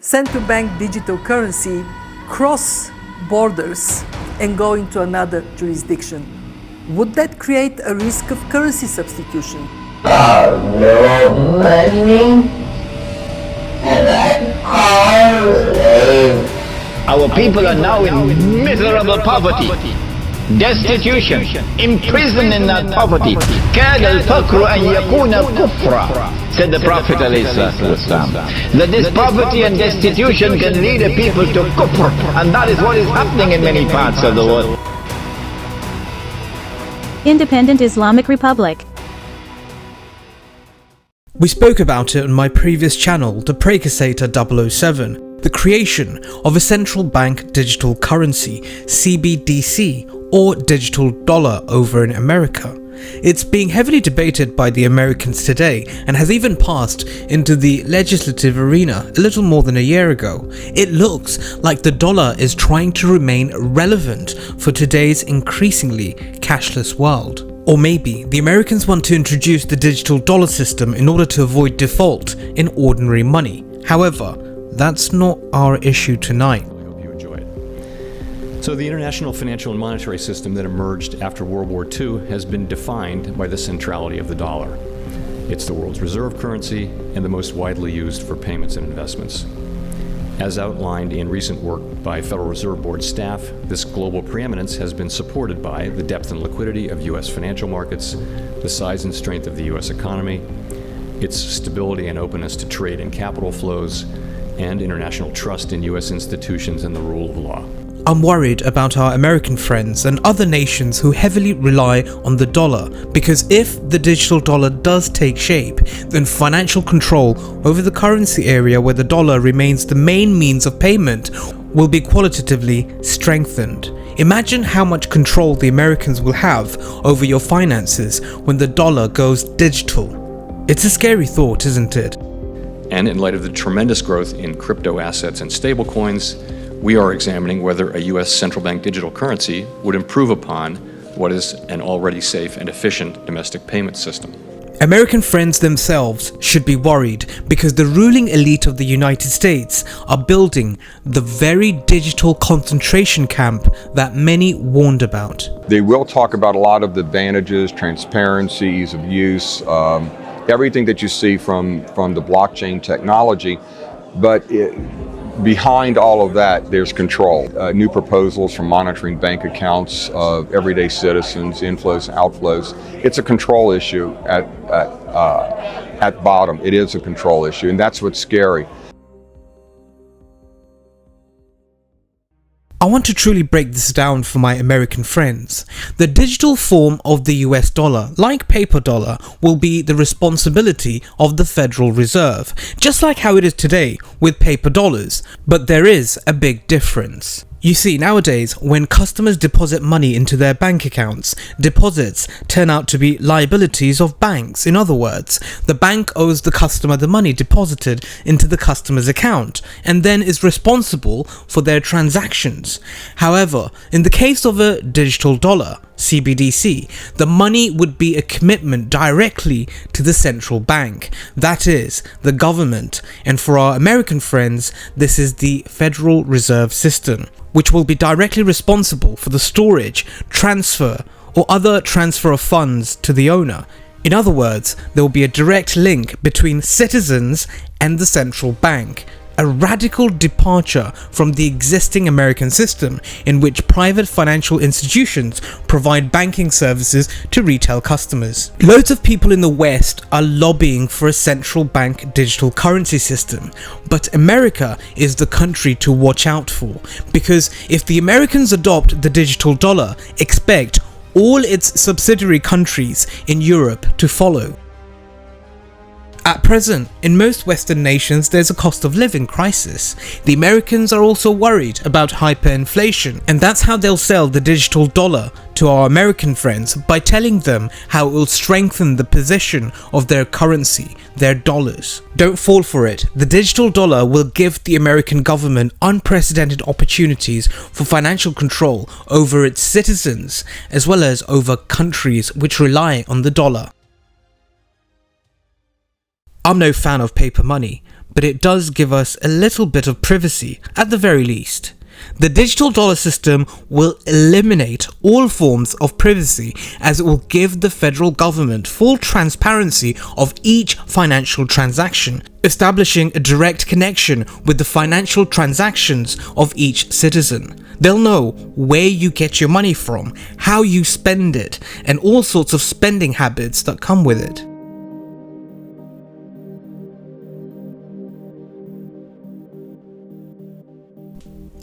central bank digital currency cross borders and go into another jurisdiction, would that create a risk of currency substitution? No money, and I live. Our people are now in miserable poverty, destitution, imprisoned in that poverty. كاد الفقر أن يكون كفرا, said the Prophet ﷺ, that this poverty and destitution can lead a people to kufr, and that is what is happening in many parts of the world. Independent Islamic Republic. We spoke about it on my previous channel, the Precursor 007, the creation of a central bank digital currency, CBDC, or digital dollar over in America. It's being heavily debated by the Americans today and has even passed into the legislative arena a little more than a year ago. It looks like the dollar is trying to remain relevant for today's increasingly cashless world. Or maybe the Americans want to introduce the digital dollar system in order to avoid default in ordinary money. However, that's not our issue tonight. I hope you enjoy it. So the international financial and monetary system that emerged after World War II has been defined by the centrality of the dollar. It's the world's reserve currency and the most widely used for payments and investments. As outlined in recent work by Federal Reserve Board staff, this global preeminence has been supported by the depth and liquidity of U.S. financial markets, the size and strength of the U.S. economy, its stability and openness to trade and capital flows, and international trust in U.S. institutions and the rule of law. I'm worried about our American friends and other nations who heavily rely on the dollar, because if the digital dollar does take shape, then financial control over the currency area where the dollar remains the main means of payment will be qualitatively strengthened. Imagine how much control the Americans will have over your finances when the dollar goes digital. It's a scary thought, isn't it? And in light of the tremendous growth in crypto assets and stablecoins, we are examining whether a U.S. central bank digital currency would improve upon what is an already safe and efficient domestic payment system. American friends themselves should be worried because the ruling elite of the United States are building the very digital concentration camp that many warned about. They will talk about a lot of the advantages, transparency, ease of use, everything that you see from the blockchain technology, but behind all of that, there's control. New proposals for monitoring bank accounts of everyday citizens, inflows, outflows. It's a control issue at bottom. It is a control issue, and that's what's scary. I want to truly break this down for my American friends. The digital form of the US dollar, like paper dollar, will be the responsibility of the Federal Reserve, just like how it is today with paper dollars. But there is a big difference. You see, nowadays, when customers deposit money into their bank accounts, deposits turn out to be liabilities of banks. In other words, the bank owes the customer the money deposited into the customer's account and then is responsible for their transactions. However, in the case of a digital dollar, CBDC, the money would be a commitment directly to the central bank, that is, the government, and for our American friends, this is the Federal Reserve System, which will be directly responsible for the storage, transfer, or other transfer of funds to the owner. In other words, there will be a direct link between citizens and the central bank. A radical departure from the existing American system in which private financial institutions provide banking services to retail customers. Loads of people in the West are lobbying for a central bank digital currency system, but America is the country to watch out for, because if the Americans adopt the digital dollar, expect all its subsidiary countries in Europe to follow. At present, in most Western nations there's a cost of living crisis. The Americans are also worried about hyperinflation, and that's how they'll sell the digital dollar to our American friends, by telling them how it will strengthen the position of their currency, their dollars. Don't fall for it. The digital dollar will give the American government unprecedented opportunities for financial control over its citizens, as well as over countries which rely on the dollar. I'm no fan of paper money, but it does give us a little bit of privacy at the very least. The digital dollar system will eliminate all forms of privacy, as it will give the federal government full transparency of each financial transaction, establishing a direct connection with the financial transactions of each citizen. They'll know where you get your money from, how you spend it, and all sorts of spending habits that come with it.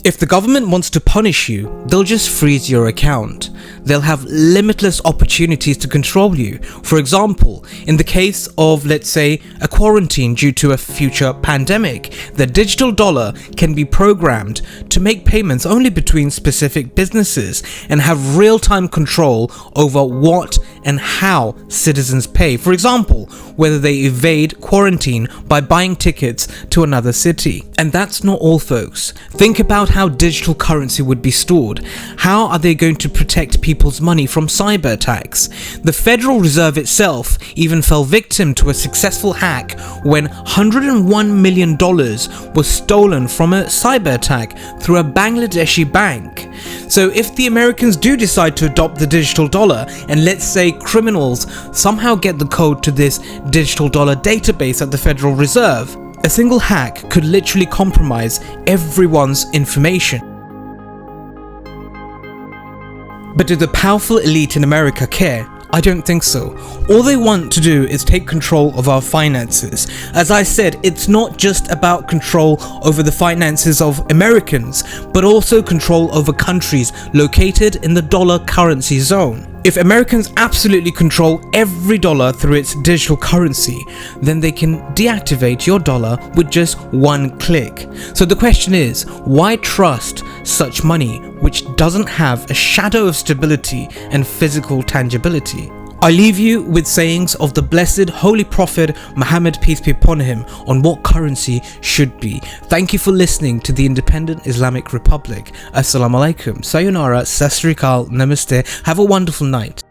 If the government wants to punish you, they'll just freeze your account. They'll have limitless opportunities to control you. For example, in the case of, let's say, a quarantine due to a future pandemic, the digital dollar can be programmed to make payments only between specific businesses and have real-time control over what and how citizens pay. For example, whether they evade quarantine by buying tickets to another city. And that's not all, folks. Think about how digital currency would be stored. How are they going to protect people's money from cyber attacks? The Federal Reserve itself even fell victim to a successful hack when $101 million was stolen from a cyber attack through a Bangladeshi bank. So if the Americans do decide to adopt the digital dollar, and let's say criminals somehow get the code to this digital dollar database at the Federal Reserve, a single hack could literally compromise everyone's information. But do the powerful elite in America care? I don't think so. All they want to do is take control of our finances. As I said, it's not just about control over the finances of Americans, but also control over countries located in the dollar currency zone. If Americans absolutely control every dollar through its digital currency, then they can deactivate your dollar with just one click. So the question is, why trust such money which doesn't have a shadow of stability and physical tangibility? I leave you with sayings of the blessed Holy Prophet Muhammad, peace be upon him, on what currency should be. Thank you for listening to the Independent Islamic Republic. Assalamu alaikum, sayonara, sasrikal, namaste. Have a wonderful night.